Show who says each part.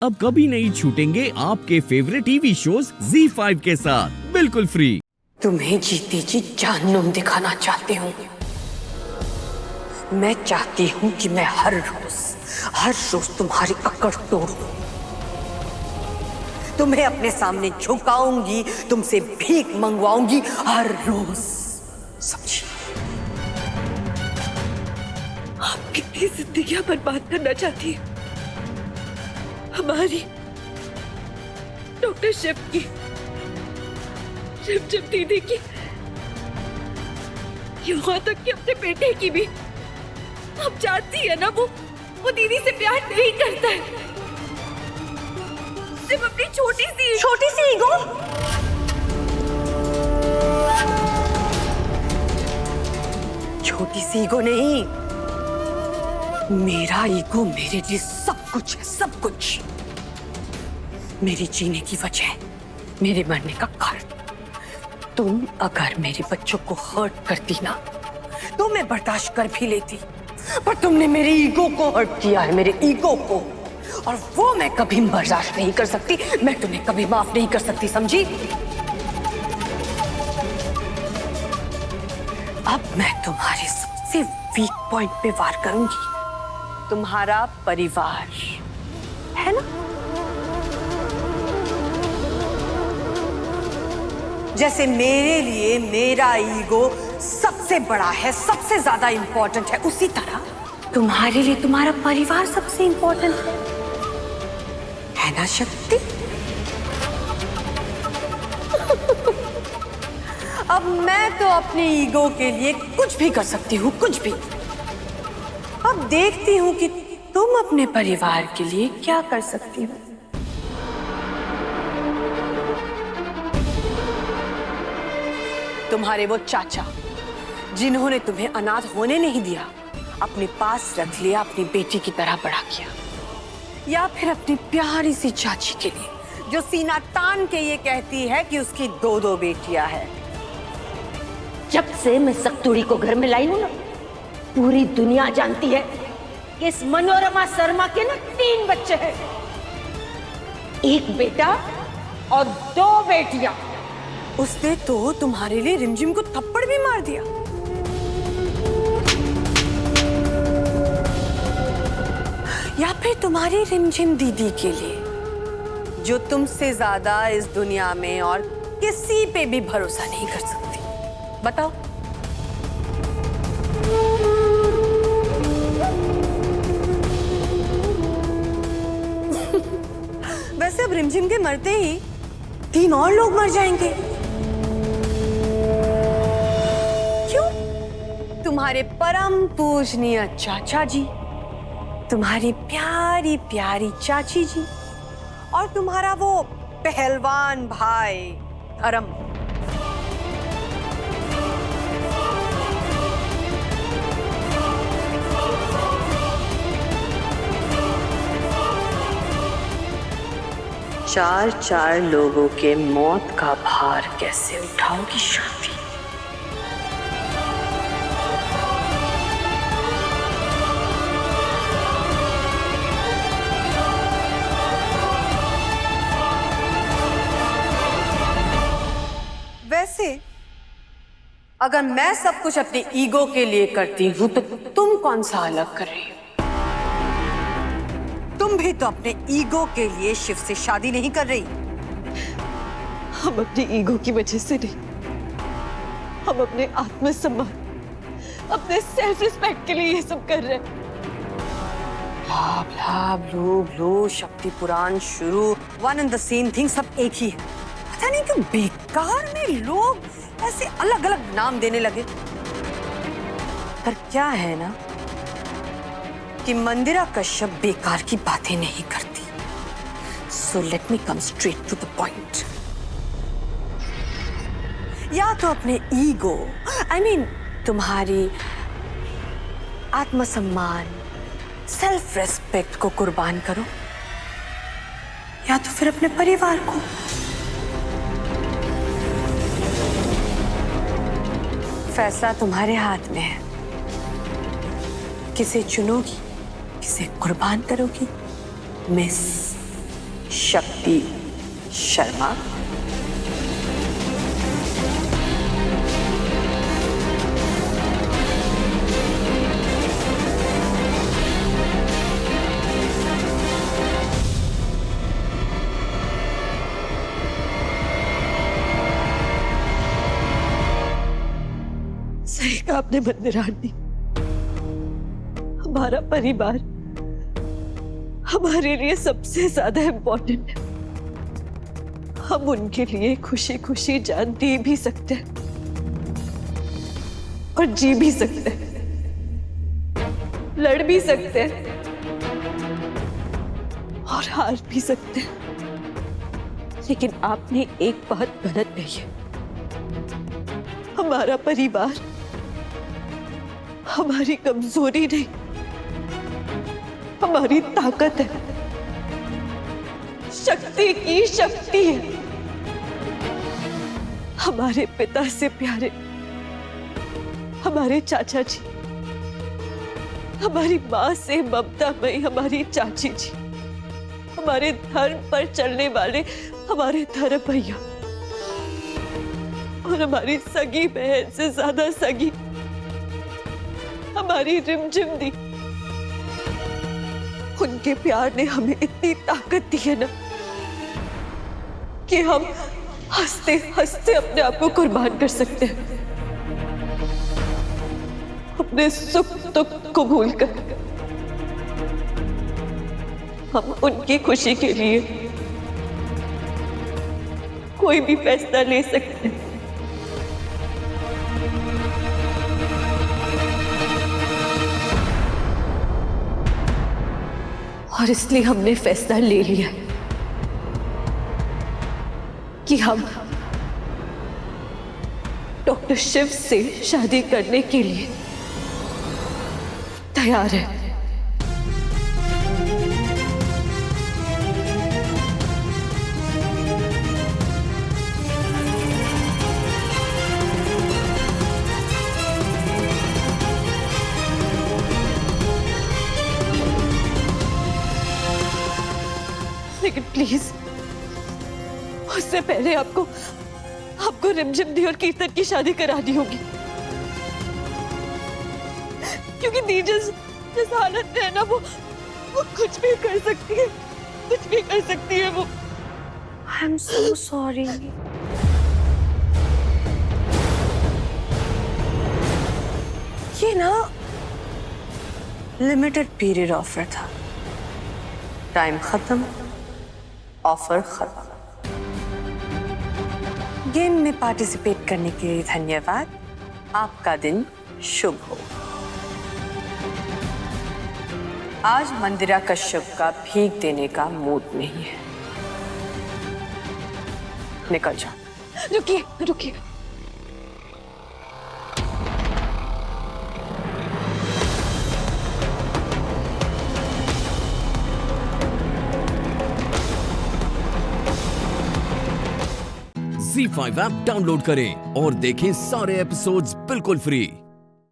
Speaker 1: अब कभी नहीं छूटेंगे आपके फेवरेट टीवी शोज ZEE5 के साथ बिल्कुल फ्री।
Speaker 2: तुम्हें जीती जी जहन्नुम दिखाना चाहती हूँ। मैं चाहती हूँ कि मैं हर रोज तुम्हारी अकड़ तोड़ूं। तुम्हें अपने सामने झुकाऊंगी, तुमसे भीख मंगवाऊंगी हर रोज। समझी?
Speaker 3: आप कितनी जिंदगियां बर्बाद करना चाहती है हमारी, डॉक्टर शिव की, शिव दीदी की, यहाँ तक कि अपने बेटे की भी। आप जानती है ना, वो दीदी से प्यार नहीं करता है, सिर्फ अपनी छोटी सी ईगो।
Speaker 2: छोटी सी ईगो नहीं, मेरा ईगो मेरे लिए सब कुछ है, सब कुछ। मेरे जीने की वजह, मेरे मरने का कारण। तुम अगर मेरे बच्चों को हर्ट करती ना तो मैं बर्दाश्त कर भी लेती, पर तुमने मेरे ईगो को हर्ट किया है, मेरे ईगो को, और वो मैं कभी बर्दाश्त नहीं कर सकती। मैं तुम्हें कभी माफ नहीं कर सकती, समझी? अब मैं तुम्हारे सबसे वीक पॉइंट पे वार करूंगी, तुम्हारा परिवार, है ना? जैसे मेरे लिए मेरा ईगो सबसे बड़ा है, सबसे ज्यादा इंपॉर्टेंट है, उसी तरह तुम्हारे लिए तुम्हारा परिवार सबसे इंपॉर्टेंट है ना शक्ति? अब मैं तो अपने ईगो के लिए कुछ भी कर सकती हूँ, कुछ भी। अब देखती हूँ कि तुम अपने परिवार के लिए क्या कर सकती हो। तुम्हारे वो चाचा जिन्होंने तुम्हें अनाथ होने नहीं दिया, अपने पास रख लिया, अपनी बेटी की तरह बड़ा किया, या फिर अपनी प्यारी सी चाची के लिए जो सीना तान के ये कहती है कि उसकी 2 बेटियां हैं।
Speaker 4: जब से मैं सक्तुड़ी को घर में लाई हूं ना, पूरी दुनिया जानती है कि इस मनोरमा शर्मा के ना 3 बच्चे हैं, 1 बेटा और 2 बेटियां।
Speaker 2: उसने तो तुम्हारे लिए रिमझिम को थप्पड़ भी मार दिया। या फिर तुम्हारी रिमझिम दीदी के लिए, जो तुमसे ज्यादा इस दुनिया में और किसी पे भी भरोसा नहीं कर सकती। बताओ। वैसे अब रिमझिम के मरते ही 3 और लोग मर जाएंगे। क्यों? तुम्हारे परम पूजनीय चाचा जी, तुम्हारी प्यारी प्यारी चाची जी, और तुम्हारा वो पहलवान भाई धर्म। चार लोगों के मौत का भार कैसे उठाओगी शादी? वैसे अगर मैं सब कुछ अपने ईगो के लिए करती हूं तो तुम कौन सा अलग कर रही हो? तुम भी तो अपने ईगो के लिए शिव से शादी नहीं कर रही।
Speaker 3: हम अपनी ईगो की वजह से नहीं, हम अपने आत्मसम्मान, अपने सेल्फ रिस्पेक्ट के लिए ये सब कर रहे हैं।
Speaker 2: ब्ला ब्ला ब्लू ब्लू, शक्ति पुराण शुरू, one and the same thing, सब एक ही है। पता नहीं क्यों बेकार में लोग ऐसे अलग अलग नाम देने लगे। पर क्या है ना कि मंदिरा कश्यप बेकार की बातें नहीं करती। So let me come straight to the point. या तो अपने ईगो, आई मीन तुम्हारी आत्मसम्मान, सेल्फ रेस्पेक्ट को कुर्बान करो, या तो फिर अपने परिवार को। फैसला तुम्हारे हाथ में है। किसे चुनोगी, किसे कुर्बान करोगी, मिस शक्ति शर्मा।
Speaker 3: सही कहा आपने मंदिरानी, हमारा परिवार हमारे लिए सबसे ज्यादा इम्पोर्टेंट है। हम उनके लिए खुशी खुशी जान दे भी सकते हैं और जी भी सकते हैं, लड़ भी सकते हैं और हार भी सकते हैं। लेकिन आपने एक बात गलत कही है। हमारा परिवार हमारी कमजोरी नहीं, हमारी ताकत है, शक्ति की शक्ति है। हमारे पिता से प्यारे हमारे चाचा जी, हमारी माँ से ममतामयी हमारी चाची जी, हमारे धर्म पर चलने वाले हमारे धर्म भैया और हमारी सगी बहन से ज्यादा सगी हमारी रिमझिम दी। उनके प्यार ने हमें इतनी ताकत दी है ना कि हम हंसते हंसते अपने आप को कुर्बान कर सकते हैं, अपने सुख दुख को भूलकर। हम उनकी खुशी के लिए कोई भी फैसला ले सकते हैं। और इसलिए हमने फैसला ले लिया कि हम डॉक्टर शिव से शादी करने के लिए तैयार हैं। लेकिन प्लीज उससे पहले आपको रिमझिम दी और कीर्तन की शादी करानी होगी, क्योंकि दी जिस हालत में है ना, वो कुछ भी कर सकती है, कुछ भी कर सकती है वो।
Speaker 2: I am so sorry. ये ना लिमिटेड पीरियड ऑफर था, टाइम खत्म, ऑफर खत्म। गेम में पार्टिसिपेट करने के लिए धन्यवाद। आपका दिन शुभ हो। आज मंदिरा कश्यप का भीख देने का मूड नहीं है, निकल जाओ।
Speaker 3: रुकिए रुकिए,
Speaker 1: Z5 ऐप डाउनलोड करें और देखें सारे एपिसोड्स बिल्कुल फ्री।